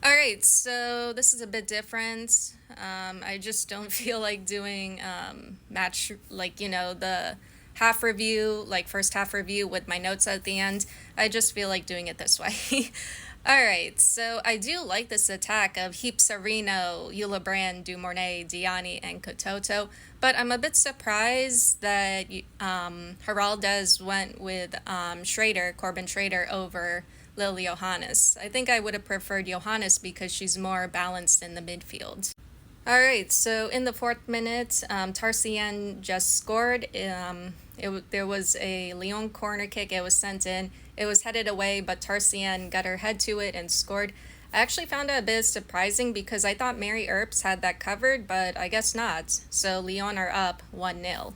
All right, so this is a bit different. I just don't feel like doing match, like, the half review, like first half review with my notes at the end. I just feel like doing it this way. All right, so I do like this attack of Heap Sereno, Brand, Dumornay, Diani, and Kototo, but I'm a bit surprised that Heraldez went with Corbin Schrader, over Lil Johannes. I think I would have preferred Johannes because she's more balanced in the midfield. All right, so in the fourth minute, Tarsian just scored. There was a Lyon corner kick. It was sent in. It was headed away, but Tarsian got her head to it and scored. I actually found it a bit surprising because I thought Mary Earps had that covered, but I guess not. So Lyon are up 1-0. All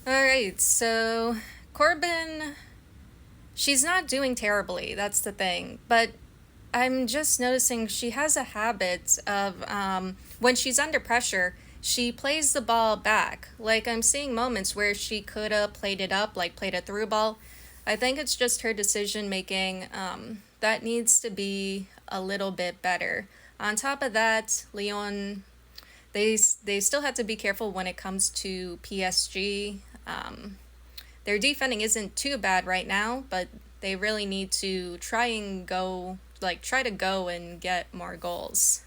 right, so Corbin, she's not doing terribly. That's the thing. But I'm just noticing she has a habit of when she's under pressure, she plays the ball back. Like I'm seeing moments where she could have played it up, like played a through ball. I think it's just her decision making that needs to be a little bit better. On top of that, Leon, they still have to be careful when it comes to PSG. Their defending isn't too bad right now, but they really need to try to go and get more goals.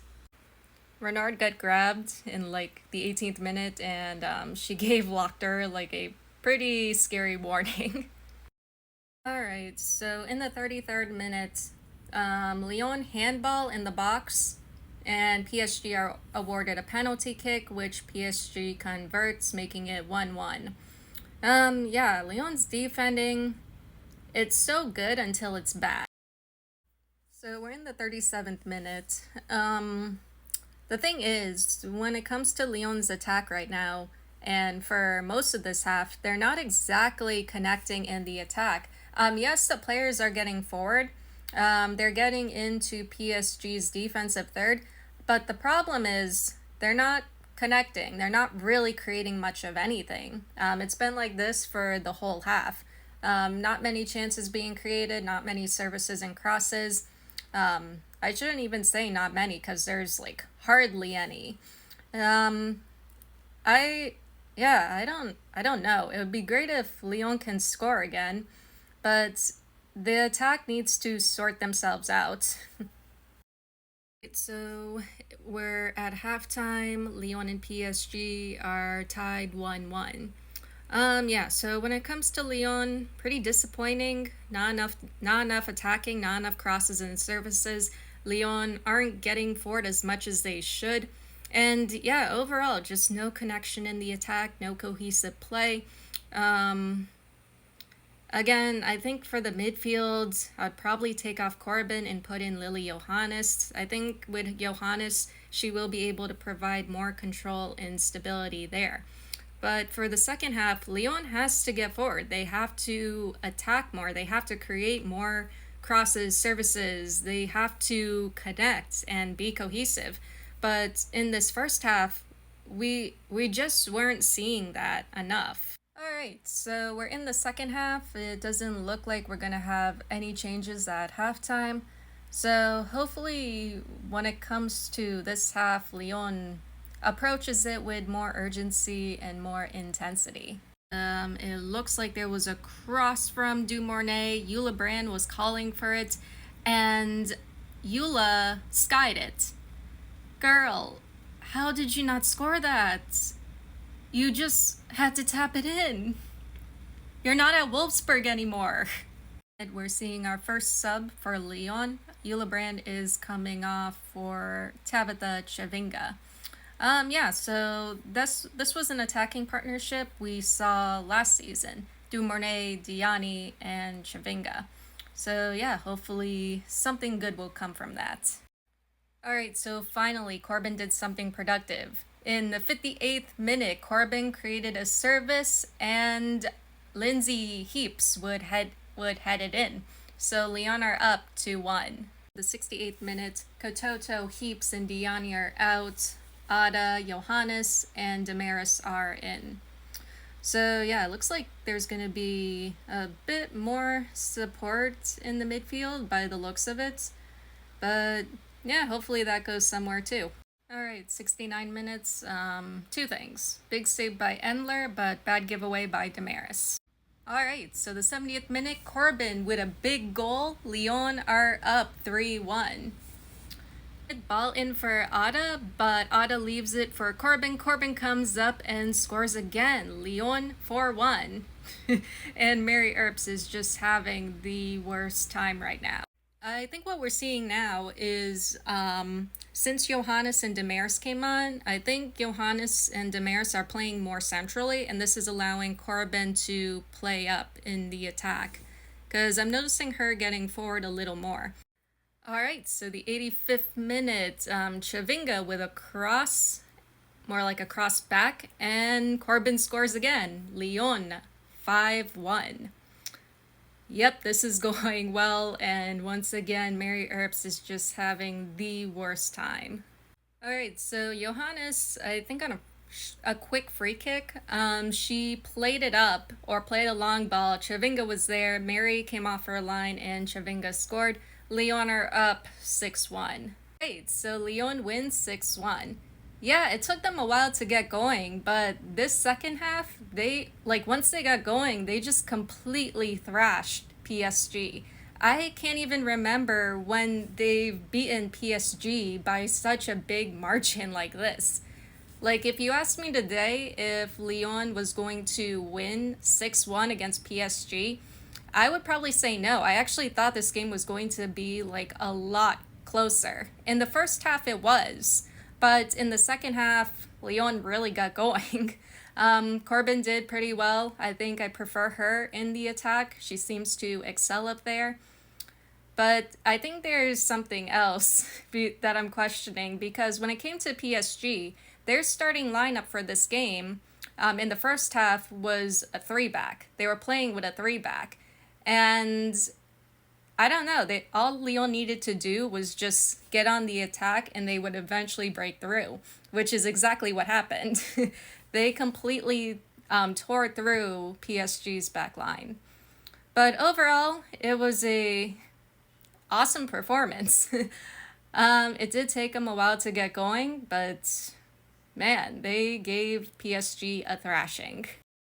Renard got grabbed in like the 18th minute, and she gave Lochter like a pretty scary warning. All right, so in the 33rd minute, Lyon handball in the box, and PSG are awarded a penalty kick, which PSG converts, making it 1-1. Yeah, Lyon's defending, it's so good until it's bad. So we're in the 37th minute. The thing is, when it comes to Lyon's attack right now, and for most of this half, they're not exactly connecting in the attack. Yes, the players are getting forward. They're getting into PSG's defensive third, but the problem is they're not connecting. They're not really creating much of anything. It's been like this for the whole half. Not many chances being created, not many services and crosses. I shouldn't even say not many because there's like hardly any. Um, I I don't know. It would be great if Lyon can score again, but the attack needs to sort themselves out. So we're at halftime. Lyon and PSG are tied 1-1. Yeah, so when it comes to Lyon, pretty disappointing. Not enough attacking, not enough crosses and services. Lyon aren't getting forward as much as they should. And yeah, overall, just no connection in the attack, no cohesive play. Um, Again, I think for the midfield, I'd probably take off Corbin and put in Lily Johannes. I think with Johannes, she will be able to provide more control and stability there. But for the second half, Lyon has to get forward. They have to attack more. They have to create more crosses, services. They have to connect and be cohesive. But in this first half, we just weren't seeing that enough. All right, so we're in the second half. It doesn't look like we're going to have any changes at halftime. So hopefully, when it comes to this half, Lyon approaches it with more urgency and more intensity. It looks like there was a cross from Dumornay. Eula Brand was calling for it, and Eula skied it. Girl, how did you not score that? You just had to tap it in. You're not at Wolfsburg anymore. And we're seeing our first sub for Lyon. Eula Brand is coming off for Tabitha Chavinga. Yeah, so this was an attacking partnership we saw last season. Dumornay, Diani, and Chavinga. So yeah, hopefully something good will come from that. Alright, so finally Corbin did something productive. In the 58th minute, Corbin created a service and Lindsay Heaps would head it in. So Lyon are up 2-1. The 68th minute, Kototo, Heaps, and Diani are out. Ada, Johannes, and Damaris are in. So yeah, it looks like there's going to be a bit more support in the midfield by the looks of it. But yeah, hopefully that goes somewhere too. All right, 69 minutes. Two things. Big save by Endler, but bad giveaway by Damaris. All right, so the 70th minute, Corbin with a big goal. Lyon are up 3-1. Ball in for Ada, but Ada leaves it for Corbin. Corbin comes up and scores again. Lyon 4-1. And Mary Earps is just having the worst time right now. I think what we're seeing now is since Johannes and Damaris came on, I think Johannes and Damaris are playing more centrally, and this is allowing Corbin to play up in the attack. Because I'm noticing her getting forward a little more. All right, so the 85th minute, Chavinga with a cross, more like a cross back, and Corbin scores again. Lyon 5-1. Yep, this is going well, and once again, Mary Earps is just having the worst time. All right, so Johannes, I think on a quick free kick, she played it up, or played a long ball. Chavinga was there, Mary came off her line, and Chavinga scored. Lyon are up 6-1. Right, so Lyon wins 6-1. Yeah, it took them a while to get going, but this second half, once they got going, they just completely thrashed PSG. I can't even remember when they've beaten PSG by such a big margin like this. Like, if you asked me today if Lyon was going to win 6-1 against PSG, I would probably say no. I actually thought this game was going to be like a lot closer. In the first half, it was, but in the second half, Lyon really got going. Corbin did pretty well. I think I prefer her in the attack. She seems to excel up there. But I think there's something else that I'm questioning, because when it came to PSG, their starting lineup for this game in the first half was a 3-back. They were playing with a 3-back. And I don't know, all Lyon needed to do was just get on the attack and they would eventually break through, which is exactly what happened. They completely tore through PSG's back line. But overall, it was a awesome performance. It did take them a while to get going, but man, they gave PSG a thrashing.